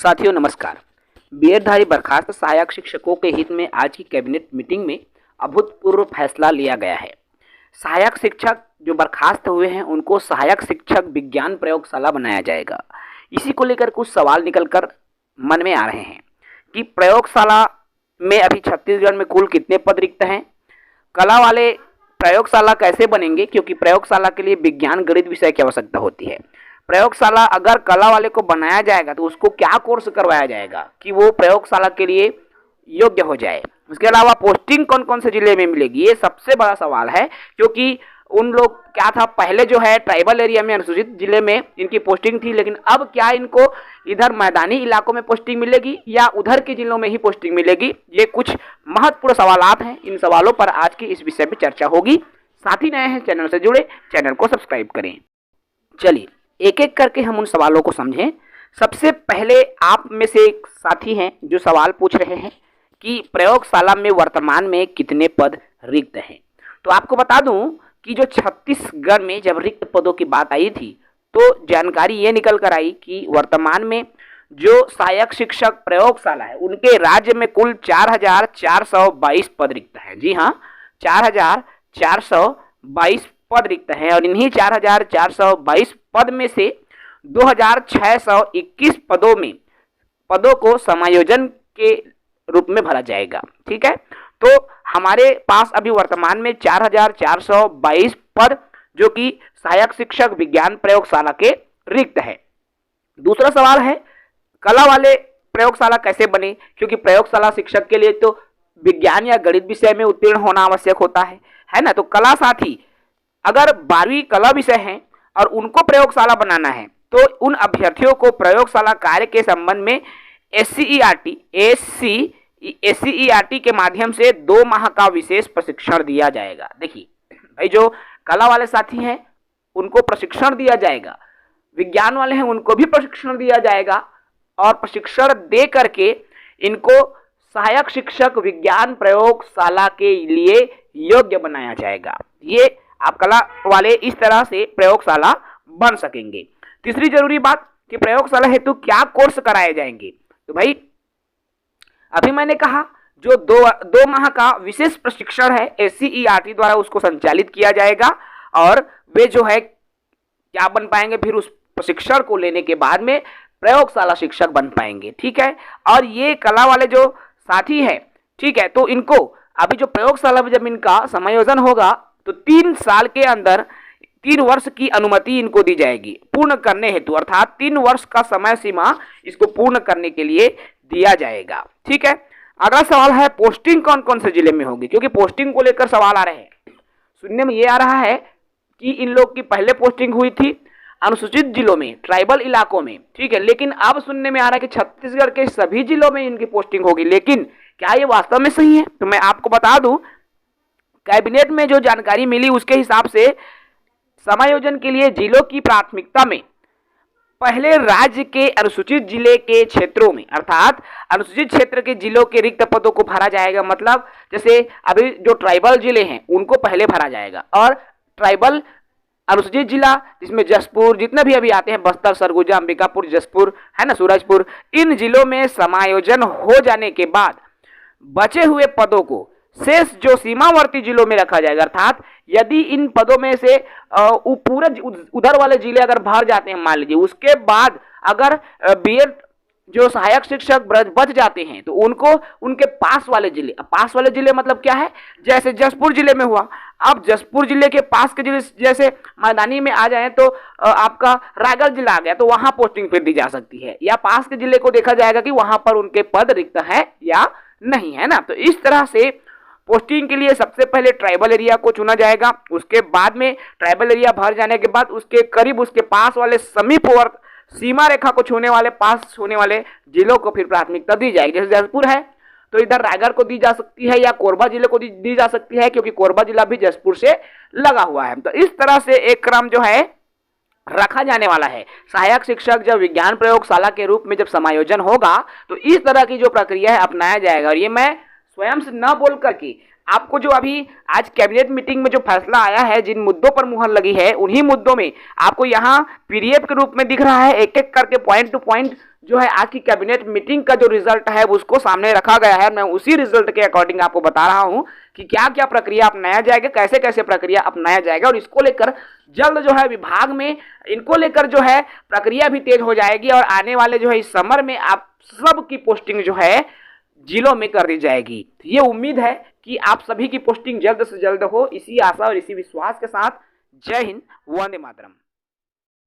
साथियों नमस्कार। बीएडधारी बर्खास्त सहायक शिक्षकों के हित में आज की कैबिनेट मीटिंग में अभूतपूर्व फैसला लिया गया है। सहायक शिक्षक जो बर्खास्त हुए हैं उनको सहायक शिक्षक विज्ञान प्रयोगशाला बनाया जाएगा। इसी को लेकर कुछ सवाल निकलकर मन में आ रहे हैं कि प्रयोगशाला में अभी छत्तीसगढ़ में कुल कितने पद रिक्त हैं, कला वाले प्रयोगशाला कैसे बनेंगे, क्योंकि प्रयोगशाला के लिए विज्ञान गणित विषय की आवश्यकता होती है। प्रयोगशाला अगर कला वाले को बनाया जाएगा तो उसको क्या कोर्स करवाया जाएगा कि वो प्रयोगशाला के लिए योग्य हो जाए। उसके अलावा पोस्टिंग कौन कौन से जिले में मिलेगी, ये सबसे बड़ा सवाल है, क्योंकि उन लोग क्या था पहले जो है ट्राइबल एरिया में अनुसूचित जिले में इनकी पोस्टिंग थी, लेकिन अब क्या इनको इधर मैदानी इलाकों में पोस्टिंग मिलेगी या उधर के जिलों में ही पोस्टिंग मिलेगी। ये कुछ महत्वपूर्ण सवालात हैं। इन सवालों पर आज की इस विषय में चर्चा होगी। साथ ही नए हैं चैनल से जुड़े, चैनल को सब्सक्राइब करें। चलिए एक एक करके हम उन सवालों को समझें। सबसे पहले आप में से एक साथी हैं जो सवाल पूछ रहे हैं कि प्रयोगशाला में वर्तमान में कितने पद रिक्त हैं। तो आपको बता दूं कि जो छत्तीसगढ़ में जब रिक्त पदों की बात आई थी तो जानकारी ये निकल कर आई कि वर्तमान में जो सहायक शिक्षक प्रयोगशाला है उनके राज्य में कुल 4,422 पद रिक्त हैं। जी हाँ, 4,422 पद रिक्त हैं और इन्हीं 4,422 पद में से 2,621 पदों को समायोजन के रूप में भरा जाएगा। ठीक है, तो हमारे पास अभी वर्तमान में 4,422 पद जो कि सहायक शिक्षक विज्ञान प्रयोगशाला के रिक्त है। दूसरा सवाल है कला वाले प्रयोगशाला कैसे बने, क्योंकि प्रयोगशाला शिक्षक के लिए तो विज्ञान या गणित विषय में उत्तीर्ण होना आवश्यक होता है ना। तो कला साथी अगर 12वीं कला विषय है और उनको प्रयोगशाला बनाना है तो उन अभ्यर्थियों को प्रयोगशाला कार्य के संबंध में SCERT के माध्यम से 2 माह का विशेष प्रशिक्षण दिया जाएगा। देखिए भाई, जो कला वाले साथी हैं उनको प्रशिक्षण दिया जाएगा, विज्ञान वाले हैं उनको भी प्रशिक्षण दिया जाएगा और प्रशिक्षण दे करके इनको सहायक शिक्षक विज्ञान प्रयोगशाला के लिए योग्य बनाया जाएगा। ये आप कला वाले इस तरह से प्रयोगशाला बन सकेंगे। तीसरी जरूरी बात कि प्रयोगशाला हेतु क्या कोर्स कराए जाएंगे। तो भाई अभी मैंने कहा जो दो माह का विशेष प्रशिक्षण है SCERT द्वारा उसको संचालित किया जाएगा और वे जो है क्या बन पाएंगे, फिर उस प्रशिक्षण को लेने के बाद में प्रयोगशाला शिक्षक बन पाएंगे। ठीक है, और ये कला वाले जो साथी है, ठीक है, तो इनको अभी जो प्रयोगशाला में जब इनका समायोजन होगा तो 3 साल के अंदर 3 वर्ष की अनुमति इनको दी जाएगी पूर्ण करने हेतु, अर्थात 3 वर्ष का समय सीमा इसको पूर्ण करने के लिए दिया जाएगा। ठीक है, अगला सवाल है पोस्टिंग कौन कौन से जिले में होगी, क्योंकि पोस्टिंग को लेकर सवाल आ रहे हैं। सुनने में ये आ रहा है कि इन लोग की पहले पोस्टिंग हुई थी अनुसूचित जिलों में, ट्राइबल इलाकों में, ठीक है, लेकिन अब सुनने में आ रहा है कि छत्तीसगढ़ के सभी जिलों में इनकी पोस्टिंग होगी। लेकिन क्या ये वास्तव में सही है? तो मैं आपको बता दूं कैबिनेट में जो जानकारी मिली उसके हिसाब से समायोजन के लिए जिलों की प्राथमिकता में पहले राज्य के अनुसूचित जिले के क्षेत्रों में, अर्थात अनुसूचित क्षेत्र के जिलों के रिक्त पदों को भरा जाएगा। मतलब जैसे अभी जो ट्राइबल जिले हैं उनको पहले भरा जाएगा और ट्राइबल अनुसूचित जिला जिसमें जसपुर जितने भी अभी आते हैं, बस्तर, सरगुजा, अंबिकापुर, जसपुर है ना, सूरजपुर, इन जिलों में समायोजन हो जाने के बाद बचे हुए पदों को शेष जो सीमावर्ती जिलों में रखा जाएगा। अर्थात यदि इन पदों में से पूरे उधर वाले जिले अगर भर जाते हैं, मान लीजिए, उसके बाद अगर बीएड जो सहायक शिक्षक बच जाते हैं तो उनको उनके पास वाले जिले मतलब क्या है, जैसे जसपुर जिले में हुआ, अब जसपुर जिले के पास के जिले जैसे मैदानी में आ जाए तो आपका रायगढ़ जिला आ गया तो वहां पोस्टिंग फिर दी जा सकती है, या पास के जिले को देखा जाएगा कि वहां पर उनके पद रिक्त है या नहीं, है ना। तो इस तरह से पोस्टिंग के लिए सबसे पहले ट्राइबल एरिया को चुना जाएगा। उसके बाद में ट्राइबल एरिया भर जाने के बाद उसके करीब उसके पास वाले समीपवर्ती सीमा रेखा को छूने वाले पास होने वाले जिलों को फिर प्राथमिकता दी जाएगी। जैसे जसपुर है तो इधर रायगढ़ को दी जा सकती है या कोरबा जिले को दी जा सकती है, क्योंकि कोरबा जिला भी जसपुर से लगा हुआ है। तो इस तरह से एक क्रम जो है रखा जाने वाला है। सहायक शिक्षक जब विज्ञान प्रयोगशाला के रूप में जब समायोजन होगा तो इस तरह की जो प्रक्रिया है अपनाया जाएगा। और ये मैं स्वयं से न बोल करके आपको जो अभी आज कैबिनेट मीटिंग में जो फैसला आया है, जिन मुद्दों पर मुहर लगी है, उन्हीं मुद्दों में आपको यहाँ पीडीएफ के रूप में दिख रहा है, एक एक करके पॉइंट टू पॉइंट जो है आज की कैबिनेट मीटिंग का जो रिजल्ट है उसको सामने रखा गया है। मैं उसी रिजल्ट के अकॉर्डिंग आपको बता रहा हूं कि क्या क्या प्रक्रिया अपनाया जाएगा, कैसे कैसे प्रक्रिया अपनाया जाएगा, और इसको लेकर जल्द जो है विभाग में इनको लेकर जो है प्रक्रिया भी तेज हो जाएगी और आने वाले जो है इस समर में आप सब की पोस्टिंग जो है जिलों में कर दी जाएगी। ये उम्मीद है कि आप सभी की पोस्टिंग जल्द से जल्द हो। इसी आशा और इसी विश्वास के साथ जय हिंद, वंदे मातरम।